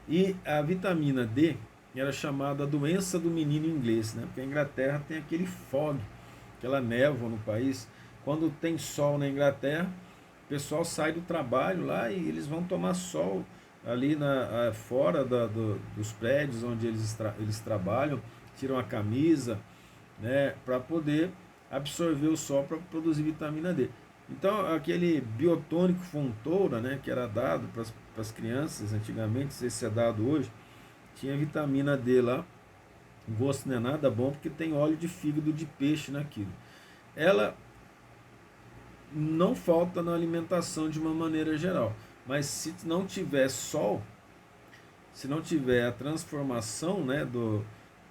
E a vitamina D era chamada doença do menino inglês, né? Porque a Inglaterra tem aquele fog, aquela névoa no país. Quando tem sol na Inglaterra, o pessoal sai do trabalho lá e eles vão tomar sol ali fora dos prédios onde eles trabalham, tiram a camisa, né, para poder absorver o sol para produzir vitamina D. Então, aquele biotônico Fontoura, né, que era dado para as crianças antigamente, não sei se é dado hoje, tinha vitamina D lá. O gosto não é nada bom porque tem óleo de fígado de peixe naquilo. Ela não falta na alimentação de uma maneira geral, mas se não tiver sol, se não tiver a transformação, né,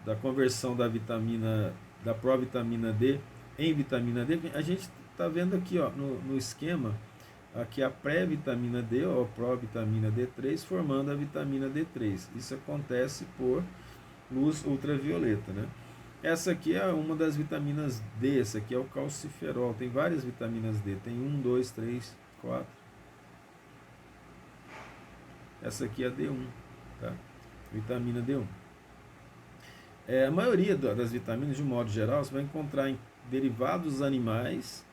da conversão da vitamina, da provitamina D em vitamina D, a gente está vendo aqui, ó, no esquema, aqui a pré-vitamina D ou a provitamina D3 formando a vitamina D3. Isso acontece por luz ultravioleta, né? Essa aqui é uma das vitaminas D, essa aqui é o calciferol. Tem várias vitaminas D, tem 1, 2, 3, 4. Essa aqui é a D1, tá? Vitamina D1. A maioria das vitaminas, de um modo geral, você vai encontrar em derivados animais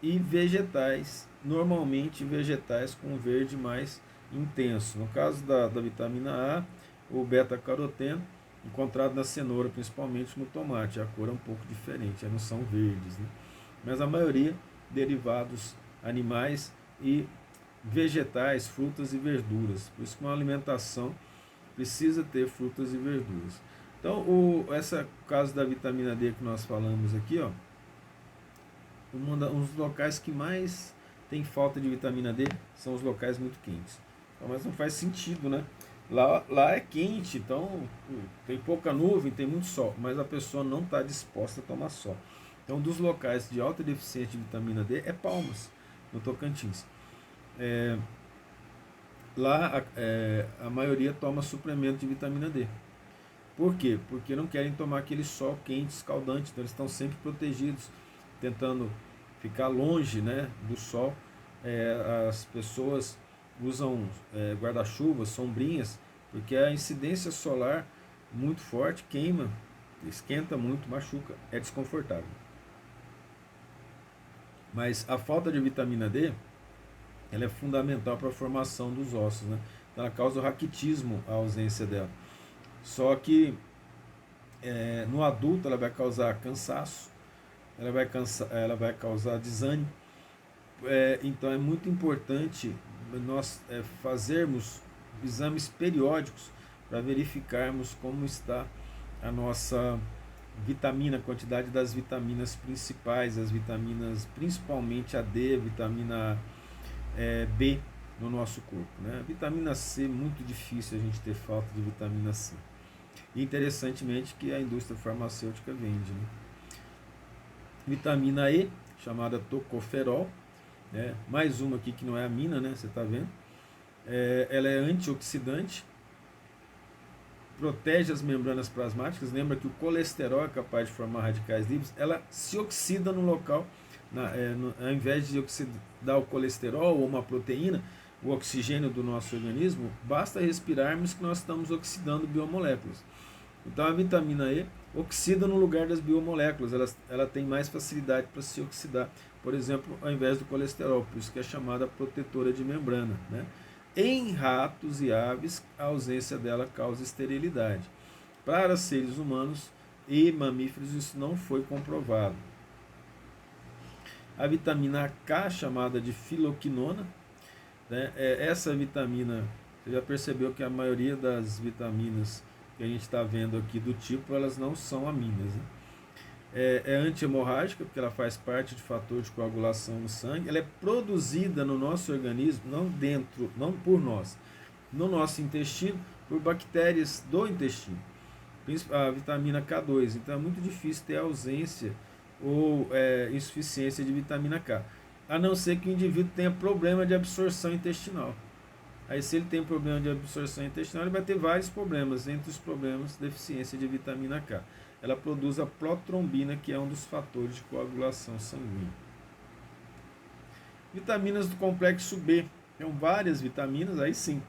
e vegetais, normalmente vegetais com verde mais intenso. No caso da vitamina A, o beta-caroteno, encontrado na cenoura, principalmente no tomate. A cor é um pouco diferente, não são verdes, né? Mas a maioria, derivados animais e vegetais, frutas e verduras. Por isso que uma alimentação precisa ter frutas e verduras. Então, esse caso da vitamina D que nós falamos aqui, ó, um dos locais que mais tem falta de vitamina D são os locais muito quentes. Então, mas não faz sentido, né? Lá é quente, então tem pouca nuvem, tem muito sol, mas a pessoa não está disposta a tomar sol. Então, dos locais de alta deficiência de vitamina D é Palmas, no Tocantins. Lá a maioria toma suplemento de vitamina D. Por quê? Porque não querem tomar aquele sol quente, escaldante, então eles estão sempre protegidos, tentando ficar longe, né, do sol. As pessoas usam guarda-chuvas, sombrinhas, porque a incidência solar muito forte queima, esquenta muito, machuca, é desconfortável. Mas a falta de vitamina D, ela é fundamental para a formação dos ossos, né? Então ela causa o raquitismo, a ausência dela. Só que no adulto ela vai causar cansaço, ela vai causar desânimo. Então é muito importante nós fazermos exames periódicos para verificarmos como está a nossa vitamina, a quantidade das vitaminas principais, as vitaminas, principalmente a D, a vitamina B no nosso corpo, né? A vitamina C, muito difícil a gente ter falta de vitamina C. E interessantemente que a indústria farmacêutica vende, né? Vitamina E, chamada tocoferol, né? Mais uma aqui que não é amina, né? Você está vendo? Ela é antioxidante, protege as membranas plasmáticas. Lembra que o colesterol é capaz de formar radicais livres. Ela se oxida no local, ao invés de oxidar o colesterol ou uma proteína, o oxigênio do nosso organismo, basta respirarmos que nós estamos oxidando biomoléculas. Então a vitamina E oxida no lugar das biomoléculas, ela tem mais facilidade para se oxidar, por exemplo, ao invés do colesterol, por isso que é chamada protetora de membrana, né? Em ratos e aves, a ausência dela causa esterilidade. Para seres humanos e mamíferos, isso não foi comprovado. A vitamina K, chamada de filoquinona, né? Essa vitamina, você já percebeu que a maioria das vitaminas que a gente está vendo aqui do tipo, elas não são aminas, né? É anti-hemorrágica, porque ela faz parte de fator de coagulação no sangue. Ela é produzida no nosso organismo, não por nós, no nosso intestino, por bactérias do intestino, a vitamina K2. Então é muito difícil ter ausência ou insuficiência de vitamina K, a não ser que o indivíduo tenha problema de absorção intestinal. Aí, se ele tem problema de absorção intestinal, ele vai ter vários problemas, entre os problemas, deficiência de vitamina K. Ela produz a protrombina, que é um dos fatores de coagulação sanguínea. Vitaminas do complexo B. Tem várias vitaminas, aí sim.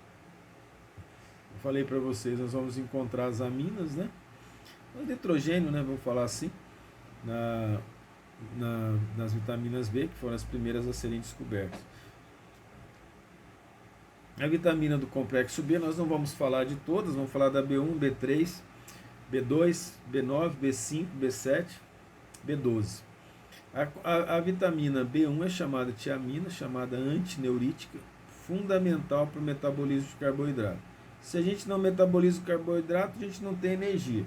Eu falei para vocês, nós vamos encontrar as aminas, né? O nitrogênio, né? Vamos falar assim, nas vitaminas B, que foram as primeiras a serem descobertas. A vitamina do complexo B, nós não vamos falar de todas, vamos falar da B1, B3, B2, B9, B5, B7, B12. A vitamina B1 é chamada tiamina, chamada antineurítica, fundamental para o metabolismo de carboidrato. Se a gente não metaboliza o carboidrato, a gente não tem energia.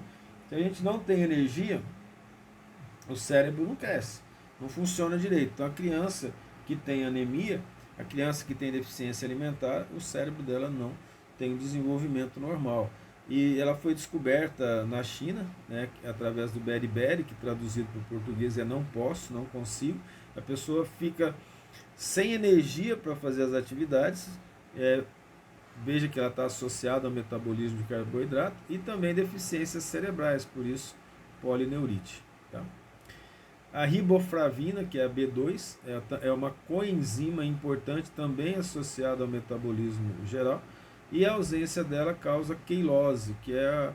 Se a gente não tem energia, o cérebro não cresce, não funciona direito. Então a criança que tem anemia, a criança que tem deficiência alimentar, o cérebro dela não tem um desenvolvimento normal. E ela foi descoberta na China, né, através do beriberi, que traduzido para o português é não posso, não consigo. A pessoa fica sem energia para fazer as atividades, veja que ela está associada ao metabolismo de carboidrato e também deficiências cerebrais, por isso polineurite. Tá? A riboflavina, que é a B2, é uma coenzima importante também associada ao metabolismo geral, e a ausência dela causa queilose, que é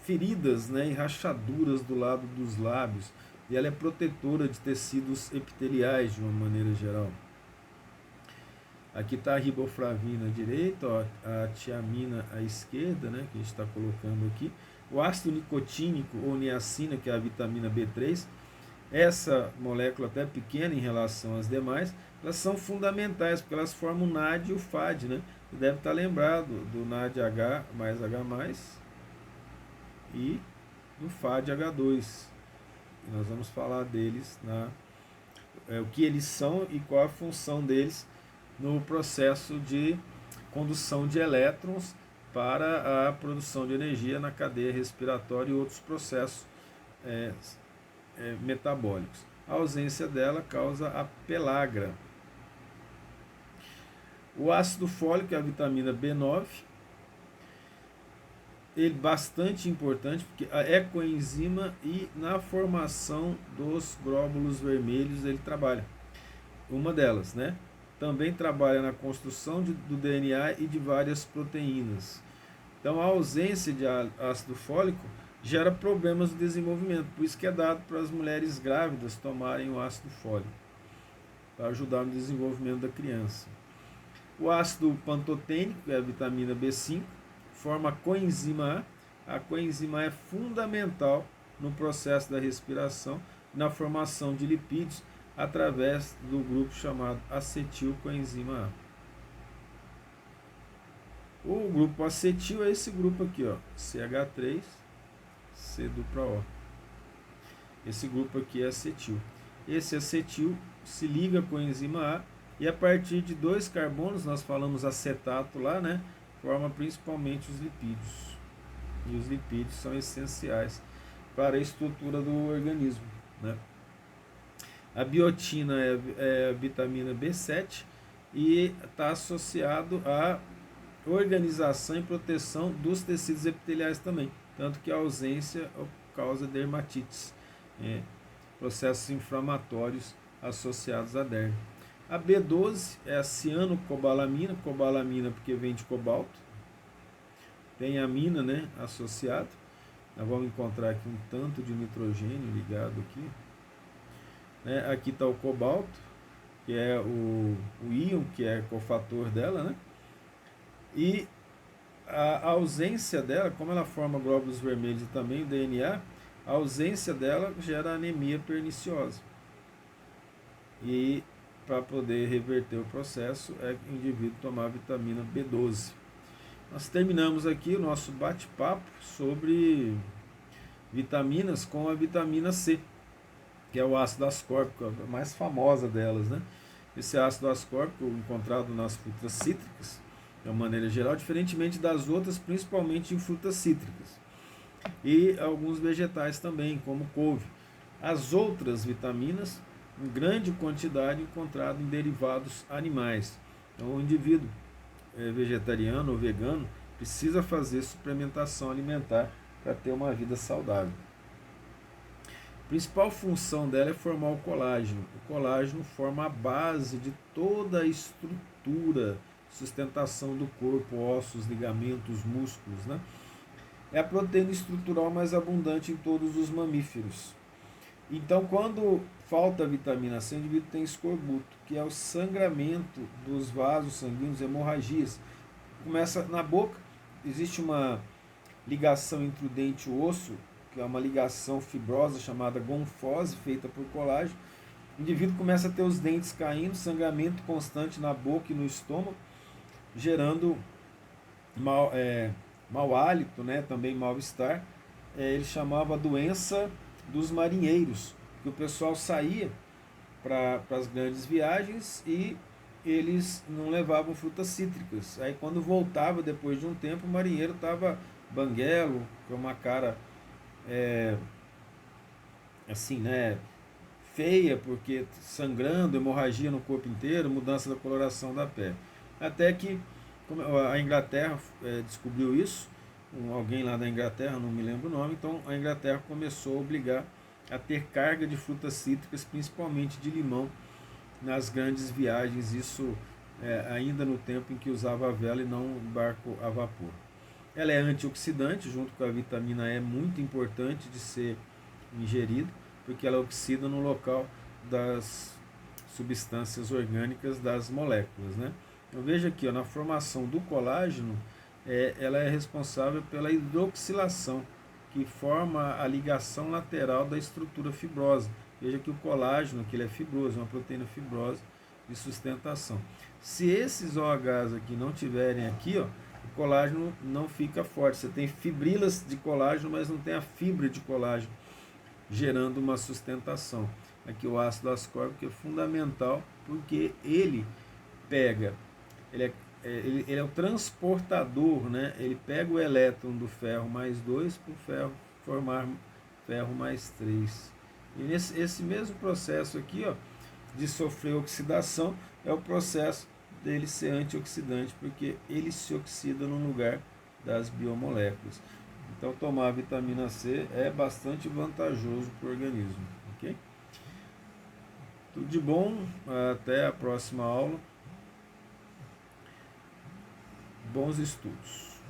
feridas, né, e rachaduras do lado dos lábios, e ela é protetora de tecidos epiteliais de uma maneira geral. Aqui está a riboflavina à direita, ó, a tiamina à esquerda, né, que a gente está colocando aqui. O ácido nicotínico ou niacina, que é a vitamina B3, essa molécula até pequena em relação às demais, elas são fundamentais, porque elas formam o NAD e o FAD, né? Você deve estar lembrado do NADH mais H+, e do FADH2. Nós vamos falar deles, o que eles são e qual a função deles no processo de condução de elétrons para a produção de energia na cadeia respiratória e outros processos metabólicos. A ausência dela causa a pelagra. O ácido fólico é a vitamina B9, ele bastante importante porque é coenzima e na formação dos glóbulos vermelhos ele trabalha. Uma delas, né? Também trabalha na construção do DNA e de várias proteínas. Então a ausência de ácido fólico gera problemas no desenvolvimento, por isso que é dado para as mulheres grávidas tomarem o ácido fólico, para ajudar no desenvolvimento da criança. O ácido pantotênico, que é a vitamina B5, forma a coenzima A. A coenzima A é fundamental no processo da respiração e na formação de lipídios através do grupo chamado acetilcoenzima A. O grupo acetil é esse grupo aqui, ó, CH3, C-O. Esse grupo aqui é acetil. Esse acetil se liga com a enzima A e a partir de 2 carbonos, nós falamos acetato lá, né? Forma principalmente os lipídios. E os lipídios são essenciais para a estrutura do organismo, né? A biotina é a vitamina B7 e está associado à organização e proteção dos tecidos epiteliais também. Tanto que a ausência causa dermatites, processos inflamatórios associados à derme. A B12 é a cianocobalamina, cobalamina porque vem de cobalto, tem amina, né, associado. Nós vamos encontrar aqui um tanto de nitrogênio ligado aqui. Aqui está o cobalto, que é o íon, que é cofator dela, né? E a ausência dela, como ela forma glóbulos vermelhos e também o DNA, a ausência dela gera anemia perniciosa. E para poder reverter o processo, o indivíduo tomar a vitamina B12. Nós terminamos aqui o nosso bate-papo sobre vitaminas com a vitamina C, que é o ácido ascórbico, a mais famosa delas, né? Esse ácido ascórbico encontrado nas frutas cítricas, de uma maneira geral, diferentemente das outras, principalmente em frutas cítricas. E alguns vegetais também, como couve. As outras vitaminas, em grande quantidade, encontrado em derivados animais. Então, o indivíduo vegetariano ou vegano precisa fazer suplementação alimentar para ter uma vida saudável. A principal função dela é formar o colágeno. O colágeno forma a base de toda a estrutura, sustentação do corpo, ossos, ligamentos, músculos, né? É a proteína estrutural mais abundante em todos os mamíferos. Então, quando falta a vitamina C, o indivíduo tem escorbuto, que é o sangramento dos vasos sanguíneos, hemorragias. Começa na boca, existe uma ligação entre o dente e o osso, que é uma ligação fibrosa chamada gonfose, feita por colágeno. O indivíduo começa a ter os dentes caindo, sangramento constante na boca e no estômago, gerando mau hálito, né, também mal-estar. Ele chamava a doença dos marinheiros, que o pessoal saía para as grandes viagens e eles não levavam frutas cítricas. Aí quando voltava depois de um tempo, o marinheiro estava banguelo, com uma cara assim, né, feia, porque sangrando, hemorragia no corpo inteiro, mudança da coloração da pele. Até que a Inglaterra descobriu isso, alguém lá da Inglaterra, não me lembro o nome, então a Inglaterra começou a obrigar a ter carga de frutas cítricas, principalmente de limão, nas grandes viagens, isso ainda no tempo em que usava a vela e não barco a vapor. Ela é antioxidante, junto com a vitamina E, muito importante de ser ingerido, porque ela oxida no local das substâncias orgânicas das moléculas, né? Eu vejo aqui, ó, na formação do colágeno, ela é responsável pela hidroxilação, que forma a ligação lateral da estrutura fibrosa. Veja que o colágeno, que ele é fibroso, é uma proteína fibrosa de sustentação. Se esses OHs aqui não tiverem aqui, ó, o colágeno não fica forte. Você tem fibrilas de colágeno, mas não tem a fibra de colágeno, gerando uma sustentação. Aqui o ácido ascórbico é fundamental, porque ele pega, ele é o transportador, né? Ele pega o elétron do ferro mais 2 para o ferro formar ferro mais 3. E esse mesmo processo aqui, ó, de sofrer oxidação, é o processo dele ser antioxidante, porque ele se oxida no lugar das biomoléculas. Então tomar a vitamina C é bastante vantajoso para o organismo. Ok? Tudo de bom, até a próxima aula. Bons estudos.